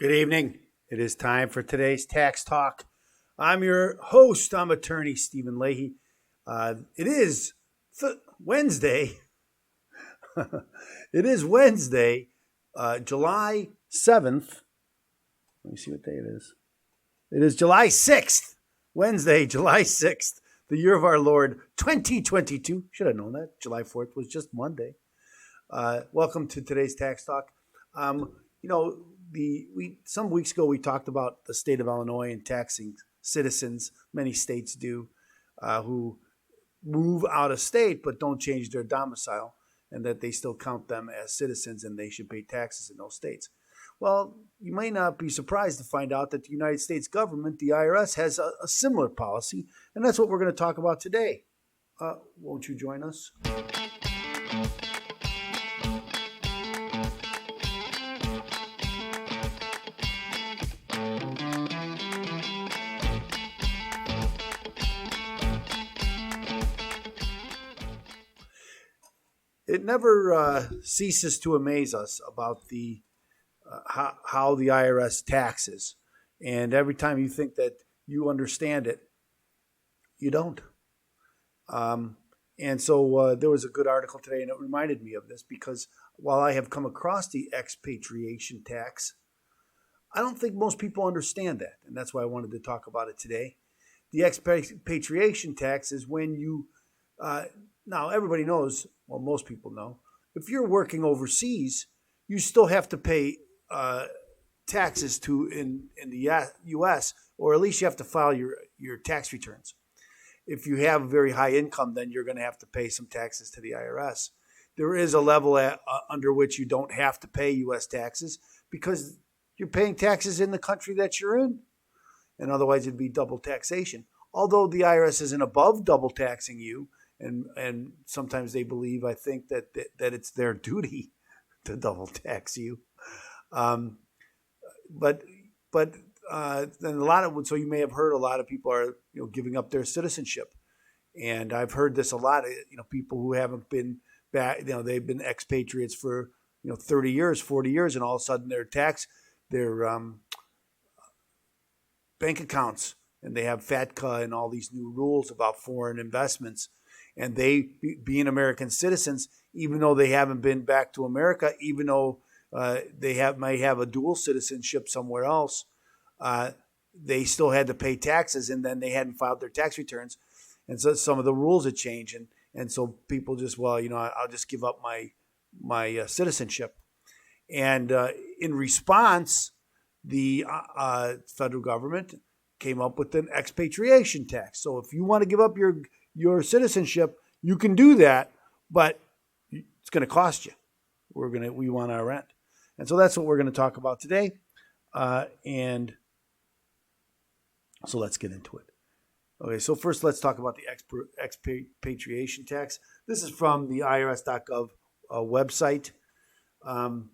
Good evening. It is time for today's Tax Talk. I'm your host. I'm attorney Stephen Leahy. It is Wednesday. It is Wednesday, July 7th. Let me see what day it is. It is July 6th. Wednesday, July 6th, the year of our Lord 2022. Should have known that. July 4th was just Monday. Welcome to today's Tax Talk. Some weeks ago we talked about the state of Illinois and taxing citizens. Many states do, who move out of state but don't change their domicile, and that they still count them as citizens and they should pay taxes in those states. Well, you may not be surprised to find out that the United States government, the IRS, has a similar policy, and that's what we're going to talk about today. Won't you join us? It never ceases to amaze us about the how the IRS taxes, and every time you think that you understand it, you don't. And so there was a good article today, and it reminded me of this because while I have come across the expatriation tax, I don't think most people understand that, and that's why I wanted to talk about it today. The expatriation tax is when you now everybody knows. Well, most people know, if you're working overseas, you still have to pay taxes in the U.S., or at least you have to file your tax returns. If you have a very high income, then you're going to have to pay some taxes to the IRS. There is a level under which you don't have to pay U.S. taxes because you're paying taxes in the country that you're in, and otherwise it'd be double taxation. Although the IRS isn't above double taxing you, and sometimes they believe, I think, that it's their duty to double tax you. But then so you may have heard a lot of people are giving up their citizenship, and I've heard this a lot. People who haven't been back, they've been expatriates for 30 years, 40 years, and all of a sudden their bank accounts, and they have FATCA and all these new rules about foreign investments. And they, being American citizens, even though they haven't been back to America, even though they might have a dual citizenship somewhere else, they still had to pay taxes, and then they hadn't filed their tax returns. And so some of the rules had changed, and so people just, I'll just give up my citizenship. And in response, the federal government came up with an expatriation tax. So if you want to give up your citizenship, you can do that, but it's going to cost you. We want our rent. And so that's what we're going to talk about today. And so let's get into it. Okay, so first let's talk about the expatriation tax. This is from the irs.gov website. And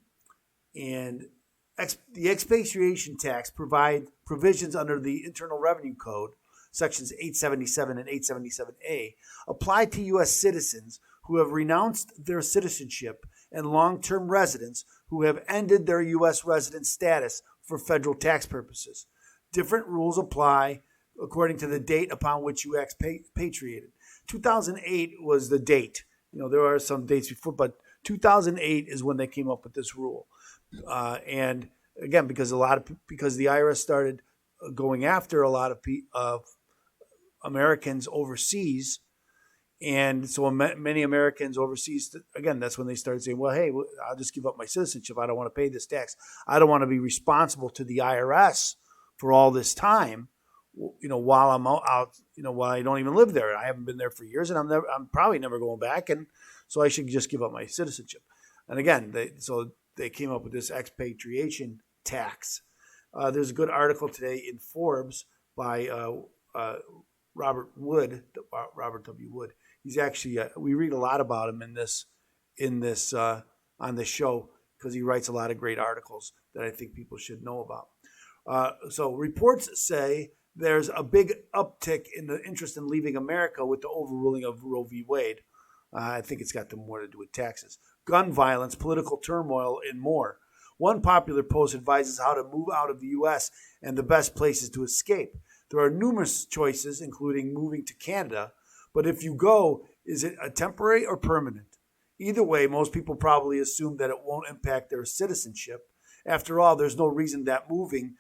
the expatriation tax provide provisions under the Internal Revenue Code, Sections 877 and 877A, apply to U.S. citizens who have renounced their citizenship and long-term residents who have ended their U.S. resident status for federal tax purposes. Different rules apply according to the date upon which you expatriated. 2008 was the date. There are some dates before, but 2008 is when they came up with this rule. And again, because the IRS started going after a lot of Americans overseas, and so many Americans overseas, again, that's when they started saying, well, hey, I'll just give up my citizenship. I don't want to pay this tax. I don't want to be responsible to the IRS for all this time, while I'm out, while I don't even live there. I haven't been there for years, and I'm probably never going back, and so I should just give up my citizenship. And again, they came up with this expatriation tax. There's a good article today in Forbes by Robert W. Wood. He's actually we read a lot about him in this on this show because he writes a lot of great articles that I think people should know about. So reports say there's a big uptick in the interest in leaving America with the overruling of Roe v. Wade. I think it's got more to do with taxes, gun violence, political turmoil, and more. One popular post advises how to move out of the U.S. and the best places to escape. There are numerous choices, including moving to Canada, but if you go, is it a temporary or permanent? Either way, most people probably assume that it won't impact their citizenship. After all, there's no reason that moving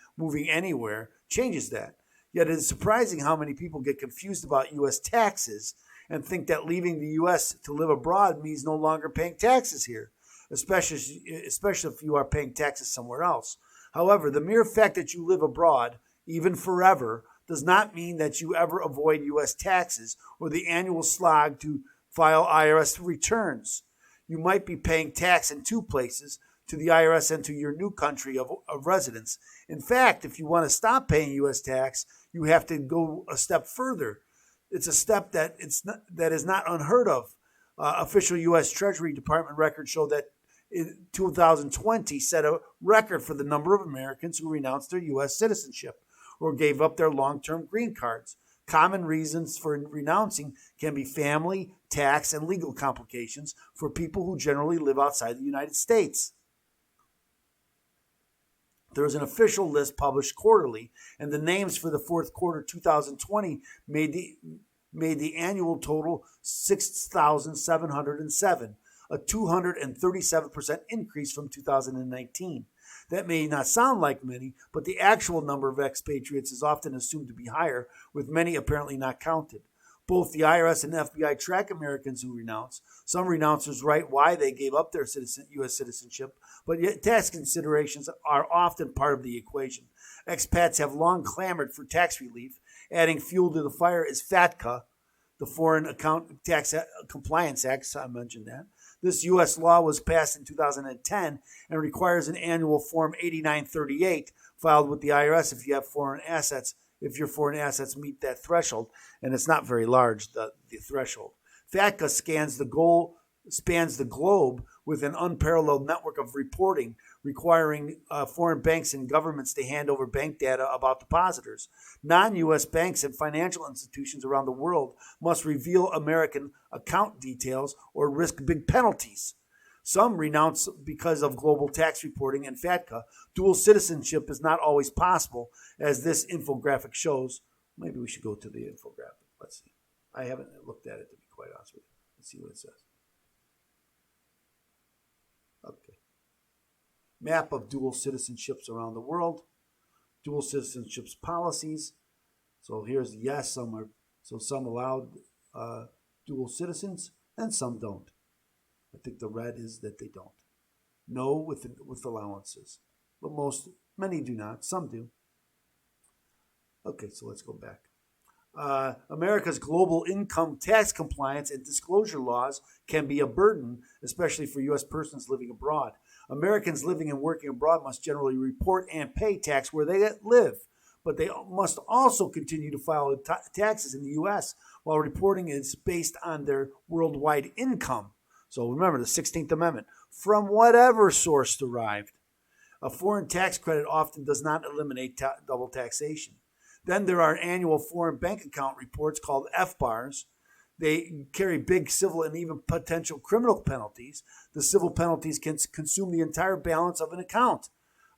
anywhere, changes that. Yet it is surprising how many people get confused about U.S. taxes and think that leaving the U.S. to live abroad means no longer paying taxes here, especially if you are paying taxes somewhere else. However, the mere fact that you live abroad, even forever, does not mean that you ever avoid U.S. taxes or the annual slog to file IRS returns. You might be paying tax in two places, to the IRS and to your new country of residence. In fact, if you want to stop paying U.S. tax, you have to go a step further. It's a step that is not unheard of. Official U.S. Treasury Department records show that in 2020 set a record for the number of Americans who renounced their U.S. citizenship or gave up their long-term green cards. Common reasons for renouncing can be family, tax, and legal complications for people who generally live outside the United States. There is an official list published quarterly, and the names for the fourth quarter 2020 made the annual total 6,707, a 237% increase from 2019. That may not sound like many, but the actual number of expatriates is often assumed to be higher, with many apparently not counted. Both the IRS and FBI track Americans who renounce. Some renouncers write why they gave up their U.S. citizenship, but yet tax considerations are often part of the equation. Expats have long clamored for tax relief. Adding fuel to the fire is FATCA, the Foreign Account Tax Compliance Act. I mentioned that. This U.S. law was passed in 2010 and requires an annual Form 8938 filed with the IRS if you have foreign assets, if your foreign assets meet that threshold, and it's not very large, the threshold. FATCA spans the globe with an unparalleled network of reporting, requiring foreign banks and governments to hand over bank data about depositors. Non-U.S. banks and financial institutions around the world must reveal American account details or risk big penalties. Some renounce because of global tax reporting and FATCA. Dual citizenship is not always possible, as this infographic shows. Maybe we should go to the infographic. Let's see. I haven't looked at it, to be quite honest with you. Let's see what it says. Okay. Map of dual citizenships around the world. Dual citizenships policies. So here's yes, some allowed dual citizens, and some don't. I think the red is that they don't. No with allowances. But many do not. Some do. Okay, so let's go back. America's global income tax compliance and disclosure laws can be a burden, especially for U.S. persons living abroad. Americans living and working abroad must generally report and pay tax where they live, but they must also continue to file taxes in the U.S. while reporting is based on their worldwide income. So remember the 16th Amendment, from whatever source derived. A foreign tax credit often does not eliminate double taxation. Then there are annual foreign bank account reports called FBARs. They carry big civil and even potential criminal penalties. The civil penalties can consume the entire balance of an account.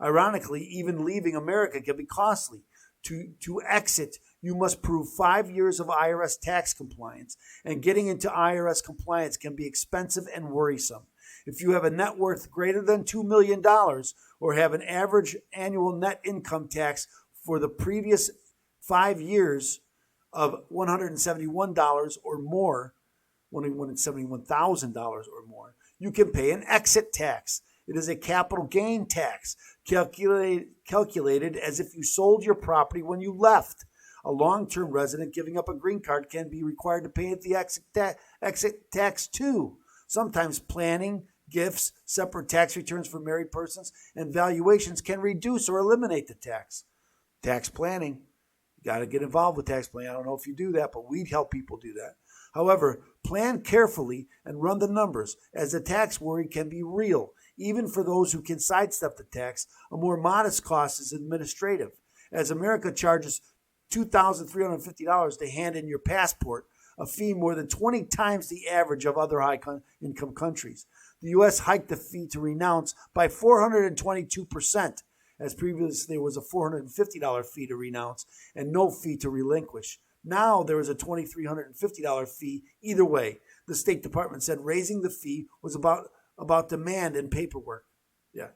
Ironically, even leaving America can be costly. To exit, you must prove 5 years of IRS tax compliance, and getting into IRS compliance can be expensive and worrisome. If you have a net worth greater than $2 million or have an average annual net income tax for the previous 5 years of $171 or more, $171,000 or more, you can pay an exit tax. It is a capital gain tax calculated as if you sold your property when you left. A long-term resident giving up a green card can be required to pay the exit tax too. Sometimes planning, gifts, separate tax returns for married persons, and valuations can reduce or eliminate the tax. Tax planning. You got to get involved with tax planning. I don't know if you do that, but we help people do that. However, plan carefully and run the numbers, as the tax worry can be real. Even for those who can sidestep the tax, a more modest cost is administrative. As America charges $2,350 to hand in your passport, a fee more than 20 times the average of other high-income countries. The U.S. hiked the fee to renounce by 422%, as previously there was a $450 fee to renounce and no fee to relinquish. Now there is a $2,350 fee either way. The State Department said raising the fee was about demand and paperwork. Yeah,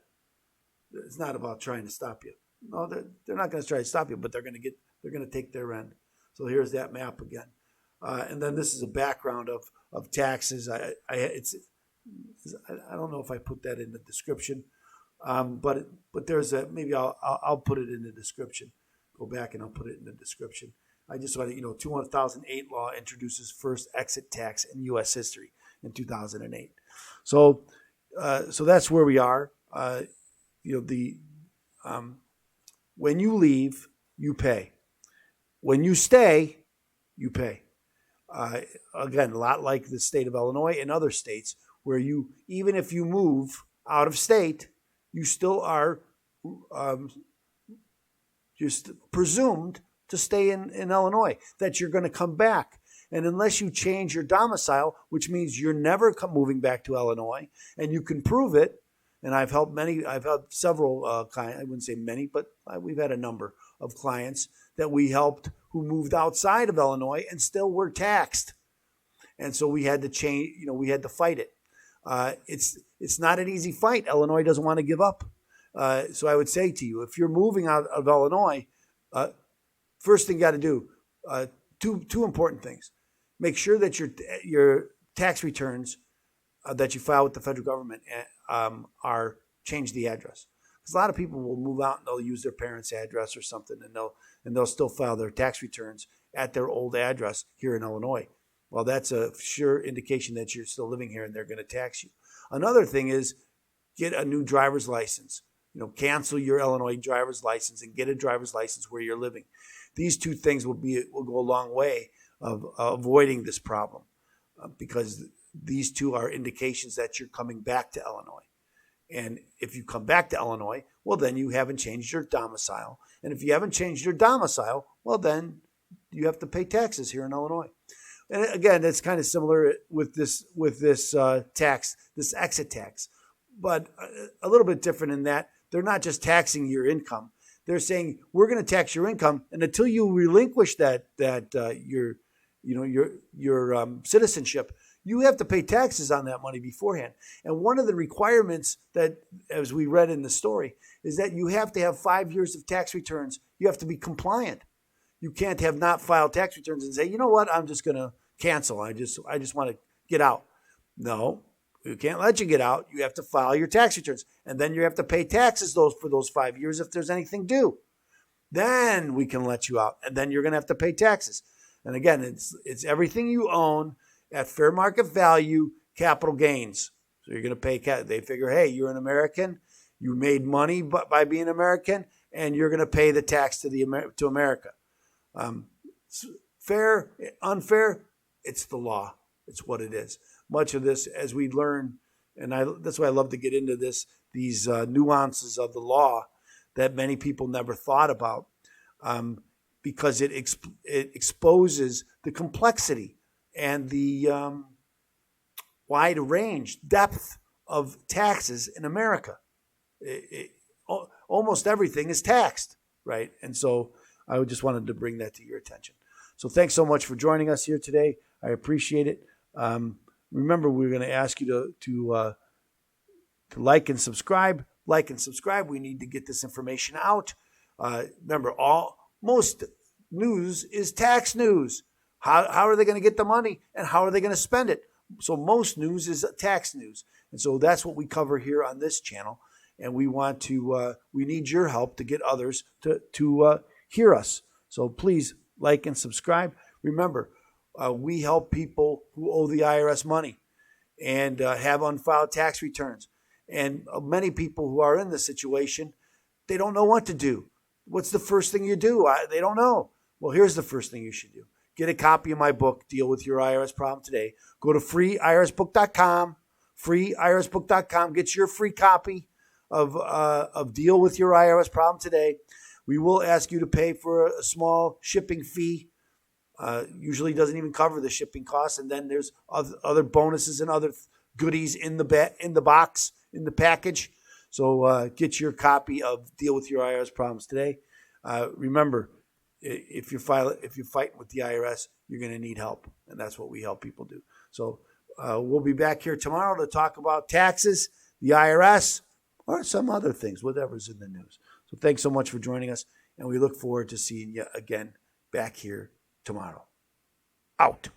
it's not about trying to stop you. No, they're not going to try to stop you, but they're going to take their end. So here's that map again, and then this is a background of taxes. I don't know if I put that in the description, but there's maybe I'll put it in the description. Go back and I'll put it in the description. I just want to 2008 law introduces first exit tax in U.S. history in 2008. So that's where we are. When you leave, you pay. When you stay, you pay. Again, a lot like the state of Illinois and other states, where even if you move out of state, you still are just presumed to stay in Illinois, that you're going to come back. And unless you change your domicile, which means you're never moving back to Illinois, and you can prove it, and I've helped several clients, I wouldn't say many, but we've had a number of clients that we helped who moved outside of Illinois and still were taxed. And so we had to change, we had to fight it. It's not an easy fight. Illinois doesn't want to give up. So I would say to you, if you're moving out of Illinois, first thing you got to do, two important things. Make sure that your tax returns that you file with the federal government are change the address. Because a lot of people will move out and they'll use their parents' address or something, and they'll still file their tax returns at their old address here in Illinois. Well, that's a sure indication that you're still living here and they're going to tax you. Another thing is get a new driver's license. Cancel your Illinois driver's license and get a driver's license where you're living. These two things will go a long way of avoiding this problem because these two are indications that you're coming back to Illinois. And if you come back to Illinois, well, then you haven't changed your domicile. And if you haven't changed your domicile, well, then you have to pay taxes here in Illinois. And again, that's kind of similar with this tax, this exit tax, but a little bit different in that they're not just taxing your income. They're saying we're going to tax your income, and until you relinquish your citizenship, you have to pay taxes on that money beforehand. And one of the requirements that, as we read in the story, is that you have to have 5 years of tax returns. You have to be compliant. You can't have not filed tax returns and say, you know what, I'm just going to cancel. I just want to get out. No, we can't let you get out. You have to file your tax returns. And then you have to pay taxes for those 5 years if there's anything due. Then we can let you out. And then you're going to have to pay taxes. And again, it's everything you own at fair market value, capital gains. So you're going to pay, they figure, hey, you're an American. You made money by being American, and you're going to pay the tax to America. Fair, unfair, it's the law. It's what it is. Much of this, as we learn, and that's why I love to get into these nuances of the law that many people never thought about, because it exposes the complexity and the wide range, depth of taxes in America. Almost everything is taxed, right? And so I just wanted to bring that to your attention. So thanks so much for joining us here today. I appreciate it. Remember, we're going to ask you to like and subscribe. Like and subscribe. We need to get this information out. Remember, most news is tax news. How are they going to get the money, and how are they going to spend it? So most news is tax news, and so that's what we cover here on this channel. And we need your help to get others to hear us. So please like and subscribe. Remember, we help people who owe the IRS money and have unfiled tax returns. And many people who are in this situation, they don't know what to do. What's the first thing you do? They don't know. Well, here's the first thing you should do. Get a copy of my book, Deal with Your IRS Problem Today. Go to freeirsbook.com, freeirsbook.com. Get your free copy of Deal with Your IRS Problem Today. We will ask you to pay for a small shipping fee. Usually doesn't even cover the shipping costs. And then there's other bonuses and other goodies in the box, in the package. So get your copy of Deal with Your IRS Problems today. Remember, if you're fighting with the IRS, you're going to need help, and that's what we help people do. So we'll be back here tomorrow to talk about taxes, the IRS, or some other things, whatever's in the news. So thanks so much for joining us, and we look forward to seeing you again back here tomorrow. Out.